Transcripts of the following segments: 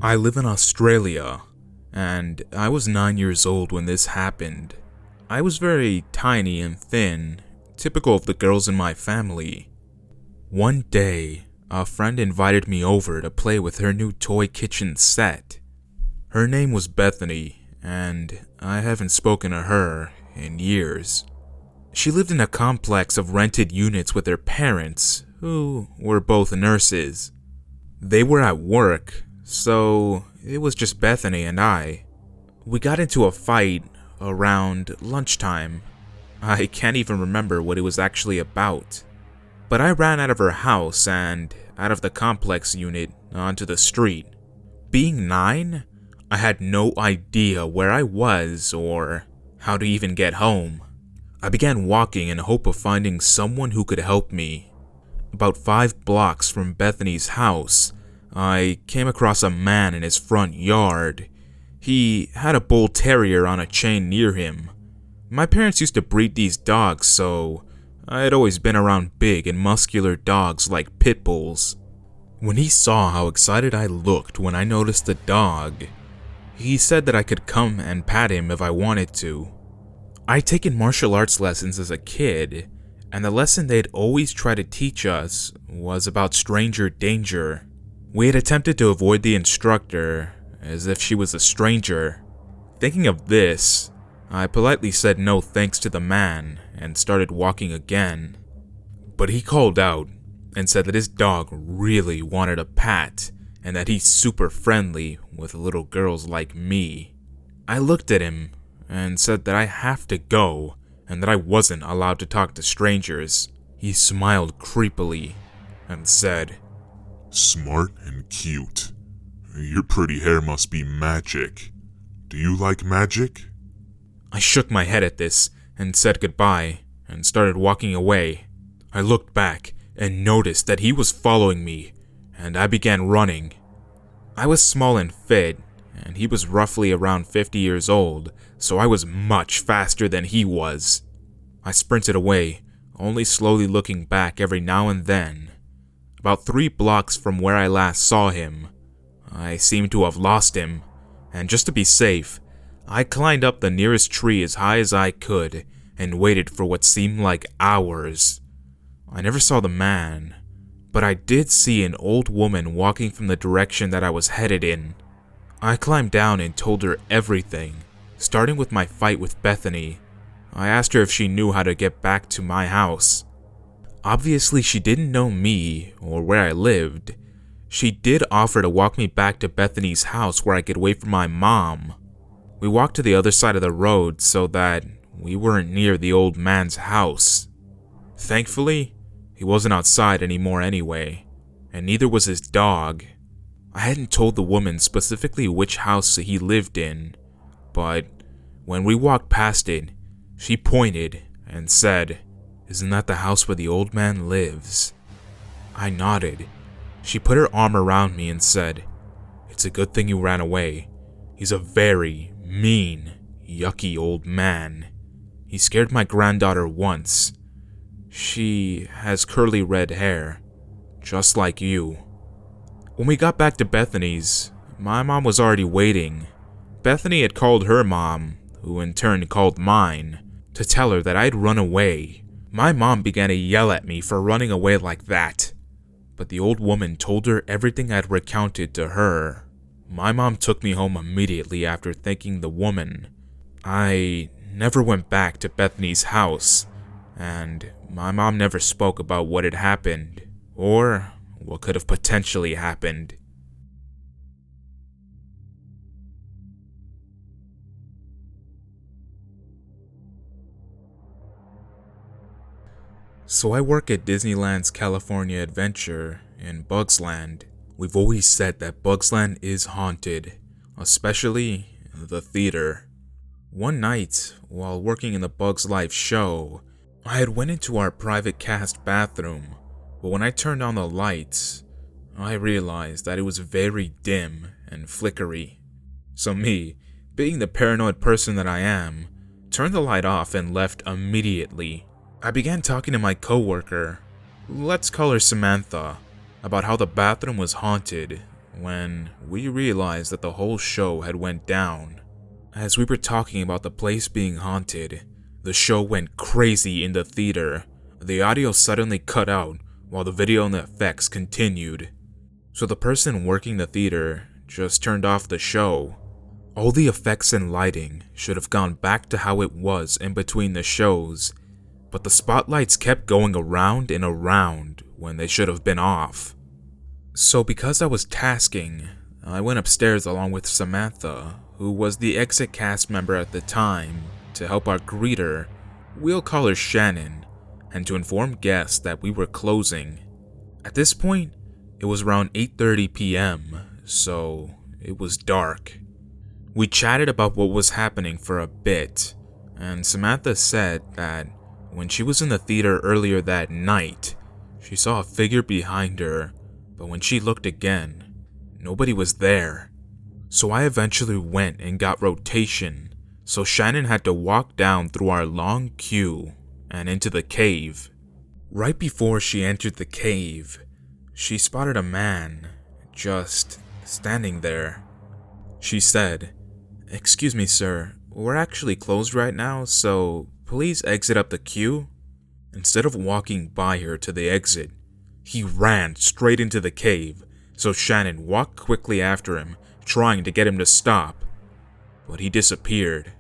I live in Australia, and I was 9 years old when this happened. I was very tiny and thin, typical of the girls in my family. One day, a friend invited me over to play with her new toy kitchen set. Her name was Bethany, and I haven't spoken to her in years. She lived in a complex of rented units with her parents, who were both nurses. They were at work, so it was just Bethany and I. We got into a fight around lunchtime. I can't even remember what it was actually about. But I ran out of her house and out of the complex unit onto the street. Being 9, I had no idea where I was or how to even get home. I began walking in hope of finding someone who could help me. About 5 blocks from Bethany's house, I came across a man in his front yard. He had a bull terrier on a chain near him. My parents used to breed these dogs, so I had always been around big and muscular dogs like pit bulls. When he saw how excited I looked when I noticed the dog, he said that I could come and pat him if I wanted to. I'd taken martial arts lessons as a kid, and the lesson they'd always try to teach us was about stranger danger. We had attempted to avoid the instructor as if she was a stranger. Thinking of this, I politely said no thanks to the man and started walking again. But he called out and said that his dog really wanted a pat and that he's super friendly with little girls like me. I looked at him and said that I have to go and that I wasn't allowed to talk to strangers. He smiled creepily and said, "Smart and cute. Your pretty hair must be magic. Do you like magic?" I shook my head at this and said goodbye and started walking away. I looked back and noticed that he was following me, and I began running. I was small and fit, and he was roughly around 50 years old, so I was much faster than he was. I sprinted away, only slowly looking back every now and then. About 3 blocks from where I last saw him, I seemed to have lost him, and just to be safe, I climbed up the nearest tree as high as I could and waited for what seemed like hours. I never saw the man, but I did see an old woman walking from the direction that I was headed in. I climbed down and told her everything, starting with my fight with Bethany. I asked her if she knew how to get back to my house. Obviously, she didn't know me or where I lived. She did offer to walk me back to Bethany's house where I could wait for my mom. We walked to the other side of the road so that we weren't near the old man's house. Thankfully, he wasn't outside anymore anyway, and neither was his dog. I hadn't told the woman specifically which house he lived in, but when we walked past it, she pointed and said, "Isn't that the house where the old man lives?" I nodded. She put her arm around me and said, "It's a good thing you ran away. He's a very mean, yucky old man. He scared my granddaughter once. She has curly red hair, just like you." When we got back to Bethany's, my mom was already waiting. Bethany had called her mom, who in turn called mine, to tell her that I'd run away. My mom began to yell at me for running away like that, but the old woman told her everything I'd recounted to her. My mom took me home immediately after thanking the woman. I never went back to Bethany's house, and my mom never spoke about what had happened, or what could have potentially happened. So I work at Disneyland's California Adventure in Bugs Land. We've always said that Bugs Land is haunted, especially the theater. One night, while working in the Bugs Life show, I had went into our private cast bathroom, but when I turned on the lights, I realized that it was very dim and flickery. So me, being the paranoid person that I am, turned the light off and left immediately. I began talking to my coworker, let's call her Samantha, about how the bathroom was haunted, when we realized that the whole show had went down. As we were talking about the place being haunted, the show went crazy in the theater. The audio suddenly cut out while the video and the effects continued. So the person working the theater just turned off the show. All the effects and lighting should have gone back to how it was in between the shows, but the spotlights kept going around and around when they should have been off. So because I was tasking, I went upstairs along with Samantha, who was the exit cast member at the time, to help our greeter, we'll call her Shannon, and to inform guests that we were closing. At this point, it was around 8:30 p.m., so it was dark. We chatted about what was happening for a bit, and Samantha said that when she was in the theater earlier that night, she saw a figure behind her, but when she looked again, nobody was there. So I eventually went and got rotation, so Shannon had to walk down through our long queue and into the cave. Right before she entered the cave, she spotted a man just standing there. She said, "Excuse me, sir, we're actually closed right now, so please exit up the queue." Instead of walking by her to the exit, he ran straight into the cave, so Shannon walked quickly after him, trying to get him to stop, but he disappeared.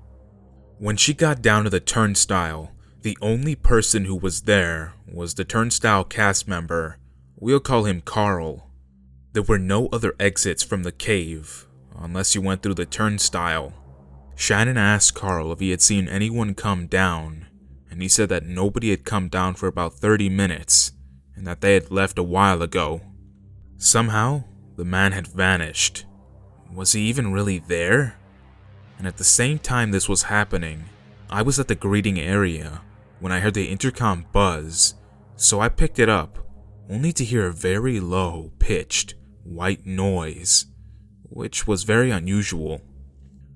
When she got down to the turnstile, the only person who was there was the turnstile cast member. We'll call him Carl. There were no other exits from the cave, unless you went through the turnstile. Shannon asked Carl if he had seen anyone come down, and he said that nobody had come down for about 30 minutes, and that they had left a while ago. Somehow, the man had vanished. Was he even really there? And at the same time this was happening, I was at the greeting area when I heard the intercom buzz, so I picked it up, only to hear a very low-pitched, white noise, which was very unusual.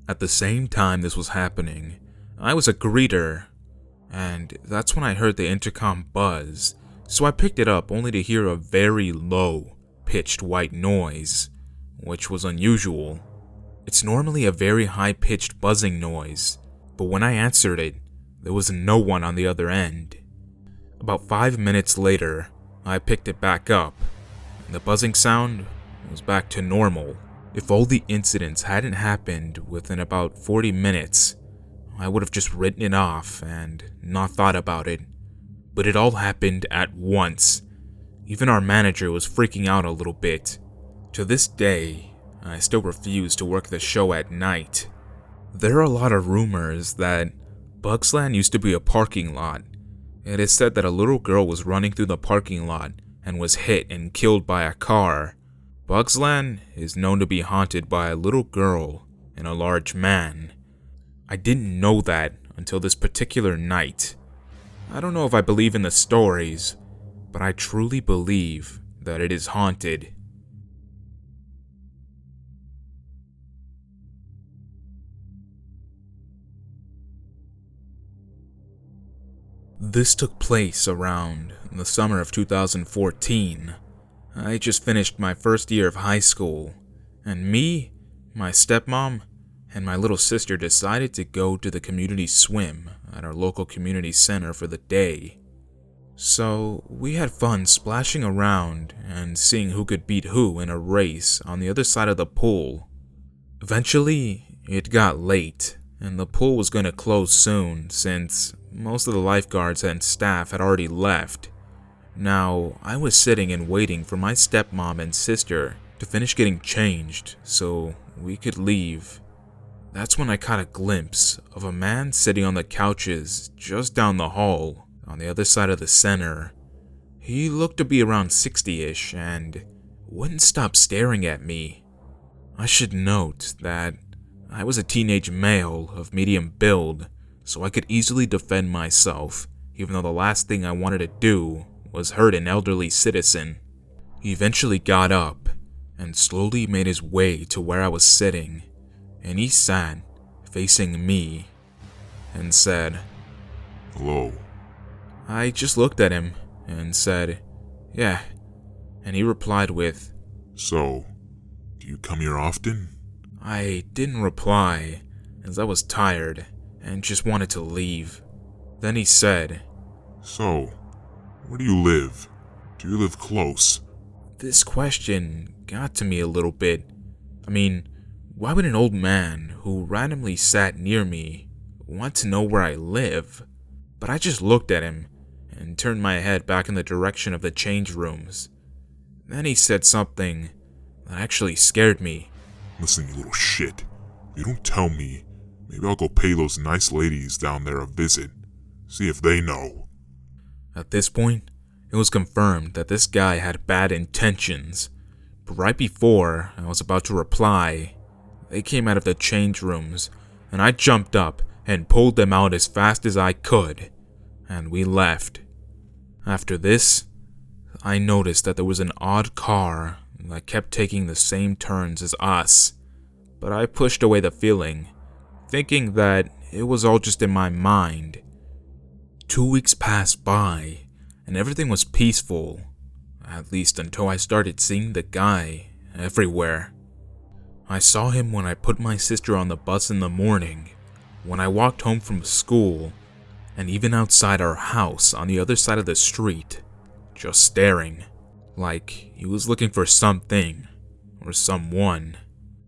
At the same time this was happening, I was a greeter, and that's when I heard the intercom buzz, so I picked it up only to hear a very low-pitched white noise, which was unusual. It's normally a very high-pitched buzzing noise, but when I answered it, there was no one on the other end. About 5 minutes later, I picked it back up, and the buzzing sound was back to normal. If all the incidents hadn't happened within about 40 minutes, I would have just written it off and not thought about it. But it all happened at once. Even our manager was freaking out a little bit. To this day, I still refuse to work the show at night. There are a lot of rumors that Bugsland used to be a parking lot. It is said that a little girl was running through the parking lot and was hit and killed by a car. Bugsland is known to be haunted by a little girl and a large man. I didn't know that until this particular night. I don't know if I believe in the stories, but I truly believe that it is haunted. This took place around the summer of 2014. I just finished my first year of high school, and me, my stepmom, and my little sister decided to go to the community swim at our local community center for the day. So we had fun splashing around and seeing who could beat who in a race on the other side of the pool. Eventually, it got late, and the pool was going to close soon since most of the lifeguards and staff had already left. Now, I was sitting and waiting for my stepmom and sister to finish getting changed so we could leave. That's when I caught a glimpse of a man sitting on the couches just down the hall on the other side of the center. He looked to be around 60-ish and wouldn't stop staring at me. I should note that I was a teenage male of medium build, so I could easily defend myself, even though the last thing I wanted to do was hurt an elderly citizen. He eventually got up and slowly made his way to where I was sitting, and he sat facing me and said, "Hello." I just looked at him and said, "Yeah," and he replied with, "So, Do you come here often? I didn't reply, as I was tired and just wanted to leave. Then he said, So, where do you live? Do you live close? This question got to me a little bit. I mean, why would an old man who randomly sat near me want to know where I live? But I just looked at him and turned my head back in the direction of the change rooms. Then he said something that actually scared me. Listen, you little shit. If you don't tell me, maybe I'll go pay those nice ladies down there a visit. See if they know. At this point, it was confirmed that this guy had bad intentions. But right before I was about to reply, they came out of the change rooms, and I jumped up and pulled them out as fast as I could, and we left. After this, I noticed that there was an odd car that kept taking the same turns as us, but I pushed away the feeling, thinking that it was all just in my mind. 2 weeks passed by, and everything was peaceful, at least until I started seeing the guy everywhere. I saw him when I put my sister on the bus in the morning, when I walked home from school, and even outside our house on the other side of the street, just staring, like he was looking for something or someone.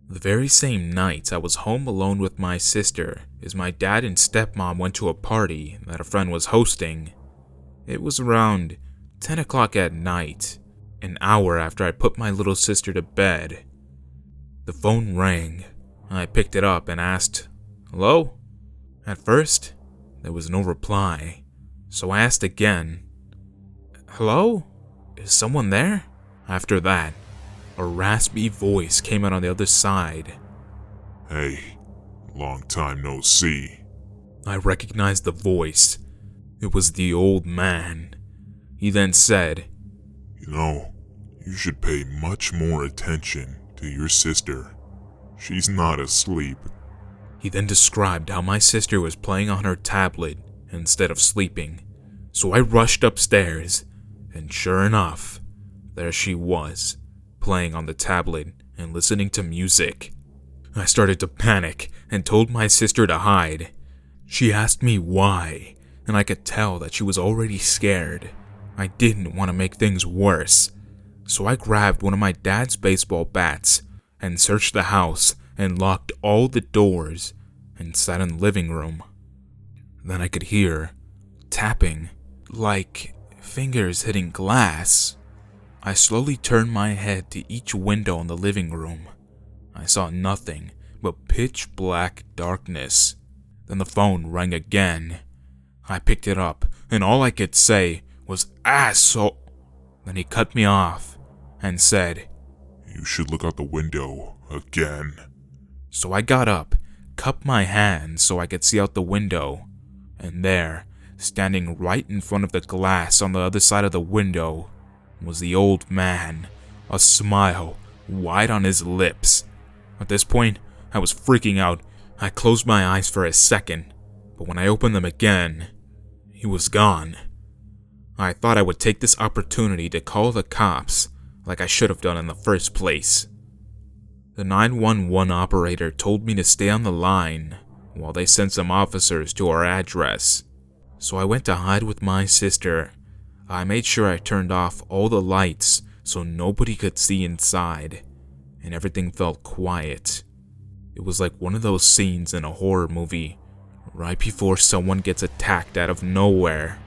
The very same night I was home alone with my sister as my dad and stepmom went to a party that a friend was hosting. It was around 10 o'clock at night, an hour after I put my little sister to bed. The phone rang. I picked it up and asked, "Hello?" At first, there was no reply, so I asked again, "Hello? Is someone there?" After that, a raspy voice came out on the other side. Hey, long time no see. I recognized the voice. It was the old man. He then said, You know, you should pay much more attention to your sister. She's not asleep. He then described how my sister was playing on her tablet instead of sleeping. So I rushed upstairs, and sure enough, there she was, playing on the tablet and listening to music. I started to panic and told my sister to hide. She asked me why, and I could tell that she was already scared. I didn't want to make things worse, so I grabbed one of my dad's baseball bats and searched the house and locked all the doors and sat in the living room. Then I could hear tapping, like fingers hitting glass. I slowly turned my head to each window in the living room. I saw nothing but pitch black darkness. Then the phone rang again. I picked it up, and all I could say was "asshole." Then he cut me off and said, You should look out the window again. So I got up, cupped my hands so I could see out the window, and there, standing right in front of the glass on the other side of the window, was the old man, a smile wide on his lips. At this point, I was freaking out. I closed my eyes for a second, but when I opened them again, he was gone. I thought I would take this opportunity to call the cops, like I should have done in the first place. The 911 operator told me to stay on the line while they sent some officers to our address. So I went to hide with my sister. I made sure I turned off all the lights so nobody could see inside, and everything felt quiet. It was like one of those scenes in a horror movie, right before someone gets attacked out of nowhere.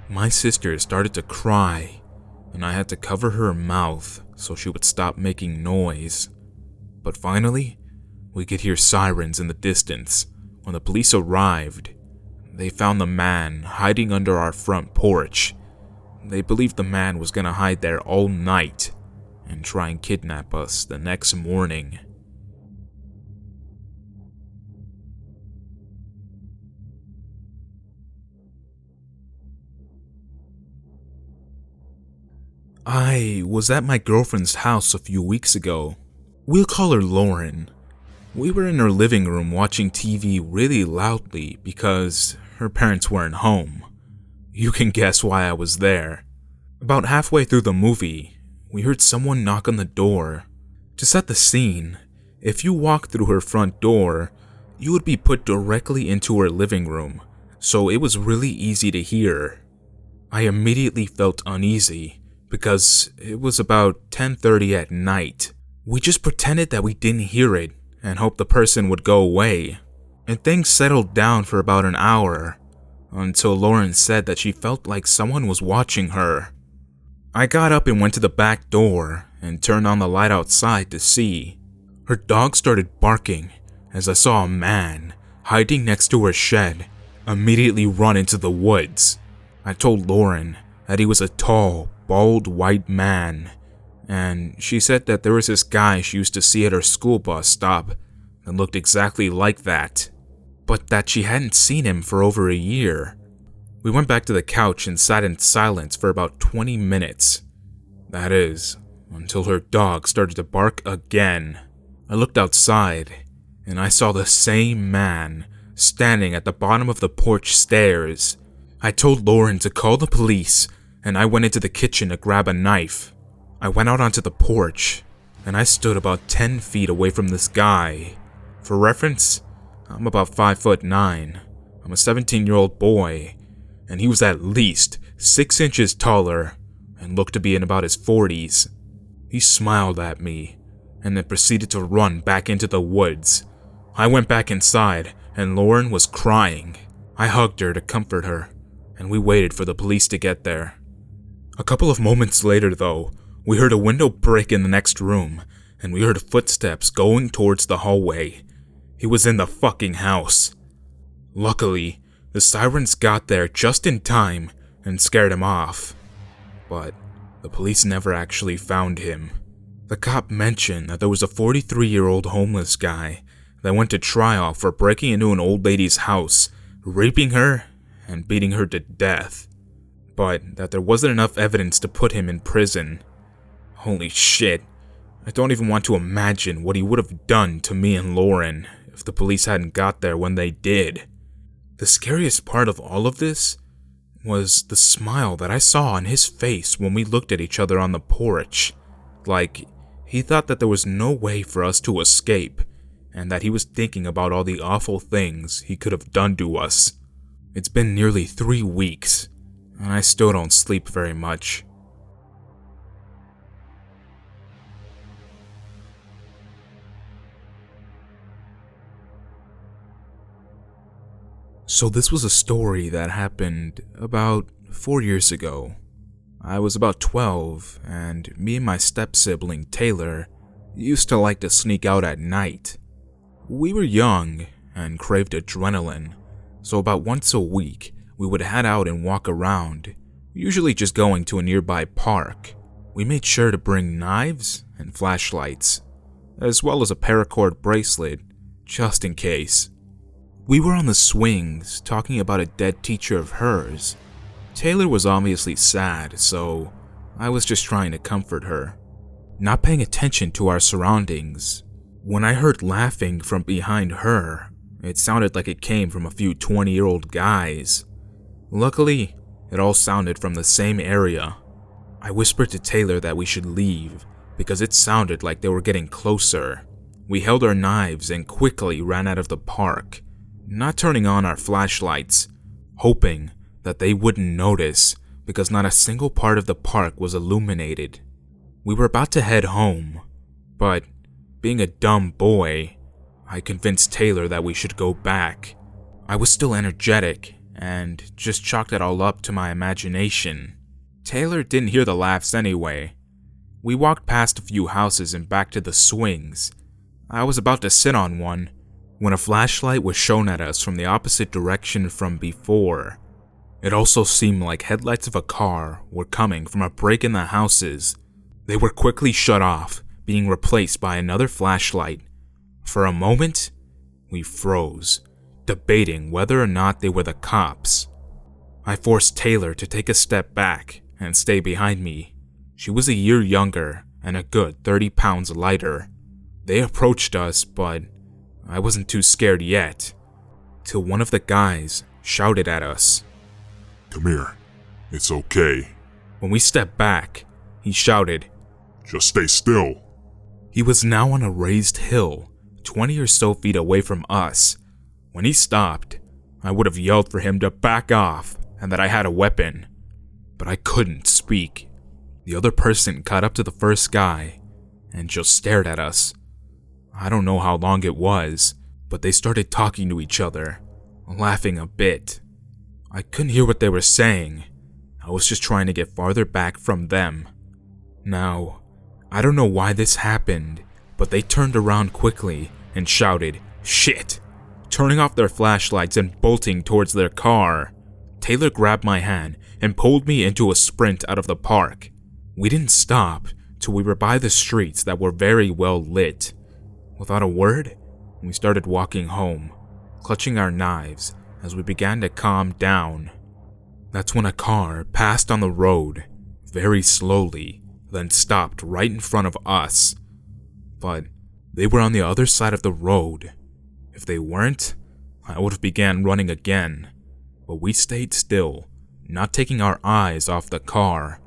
My sister started to cry, and I had to cover her mouth so she would stop making noise. But finally, we could hear sirens in the distance. When the police arrived, they found the man hiding under our front porch. They believed the man was gonna hide there all night and try and kidnap us the next morning. I was at my girlfriend's house a few weeks ago. We'll call her Lauren. We were in her living room watching TV really loudly because her parents weren't home. You can guess why I was there. About halfway through the movie, we heard someone knock on the door. To set the scene, if you walked through her front door, you would be put directly into her living room, so it was really easy to hear. I immediately felt uneasy because it was about 10:30 at night. We just pretended that we didn't hear it and hoped the person would go away. And things settled down for about an hour, until Lauren said that she felt like someone was watching her. I got up and went to the back door and turned on the light outside to see. Her dog started barking as I saw a man hiding next to her shed immediately run into the woods. I told Lauren that he was a tall, bald white man, and she said that there was this guy she used to see at her school bus stop that looked exactly like that, but that she hadn't seen him for over a year. We went back to the couch and sat in silence for about 20 minutes. That is, until her dog started to bark again. I looked outside, and I saw the same man standing at the bottom of the porch stairs. I told Lauren to call the police, and I went into the kitchen to grab a knife. I went out onto the porch, and I stood about 10 feet away from this guy. For reference, I'm about 5'9". I'm a 17-year-old boy, and he was at least 6 inches taller and looked to be in about his 40s. He smiled at me and then proceeded to run back into the woods. I went back inside and Lauren was crying. I hugged her to comfort her, and we waited for the police to get there. A couple of moments later, though, we heard a window break in the next room, and we heard footsteps going towards the hallway. He was in the fucking house. Luckily, the sirens got there just in time and scared him off. But the police never actually found him. The cop mentioned that there was a 43-year-old homeless guy that went to trial for breaking into an old lady's house, raping her, and beating her to death, but that there wasn't enough evidence to put him in prison. Holy shit, I don't even want to imagine what he would have done to me and Lauren if the police hadn't got there when they did. The scariest part of all of this was the smile that I saw on his face when we looked at each other on the porch. Like, he thought that there was no way for us to escape, and that he was thinking about all the awful things he could have done to us. It's been nearly 3 weeks, and I still don't sleep very much. So this was a story that happened about 4 years ago. I was about 12, and me and my step-sibling, Taylor, used to like to sneak out at night. We were young and craved adrenaline, so about once a week, we would head out and walk around, usually just going to a nearby park. We made sure to bring knives and flashlights, as well as a paracord bracelet, just in case. We were on the swings, talking about a dead teacher of hers. Taylor was obviously sad, so I was just trying to comfort her, not paying attention to our surroundings. When I heard laughing from behind her, it sounded like it came from a few 20-year-old guys. Luckily, it all sounded from the same area. I whispered to Taylor that we should leave, because it sounded like they were getting closer. We held our knives and quickly ran out of the park, not turning on our flashlights, hoping that they wouldn't notice because not a single part of the park was illuminated. We were about to head home, but being a dumb boy, I convinced Taylor that we should go back. I was still energetic and just chalked it all up to my imagination. Taylor didn't hear the laughs anyway. We walked past a few houses and back to the swings. I was about to sit on one when a flashlight was shown at us from the opposite direction from before. It also seemed like headlights of a car were coming from a break in the houses. They were quickly shut off, being replaced by another flashlight. For a moment, we froze, debating whether or not they were the cops. I forced Taylor to take a step back and stay behind me. She was a year younger and a good 30 pounds lighter. They approached us, but I wasn't too scared yet, till one of the guys shouted at us. "Come here. It's okay." When we stepped back, he shouted, "Just stay still." He was now on a raised hill, 20 or so feet away from us. When he stopped, I would have yelled for him to back off and that I had a weapon, but I couldn't speak. The other person caught up to the first guy and just stared at us. I don't know how long it was, but they started talking to each other, laughing a bit. I couldn't hear what they were saying. I was just trying to get farther back from them. Now, I don't know why this happened, but they turned around quickly and shouted, "Shit!" turning off their flashlights and bolting towards their car. Taylor grabbed my hand and pulled me into a sprint out of the park. We didn't stop till we were by the streets that were very well lit. Without a word, we started walking home, clutching our knives as we began to calm down. That's when a car passed on the road, very slowly, then stopped right in front of us. But they were on the other side of the road. If they weren't, I would have began running again. But we stayed still, not taking our eyes off the car.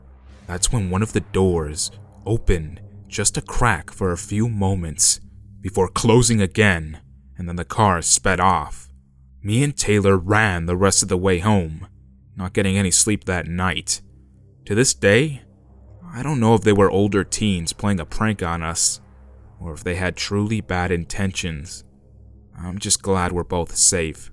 That's when one of the doors opened just a crack for a few moments before closing again, and then the car sped off. Me and Taylor ran the rest of the way home, not getting any sleep that night. To this day, I don't know if they were older teens playing a prank on us, or if they had truly bad intentions. I'm just glad we're both safe.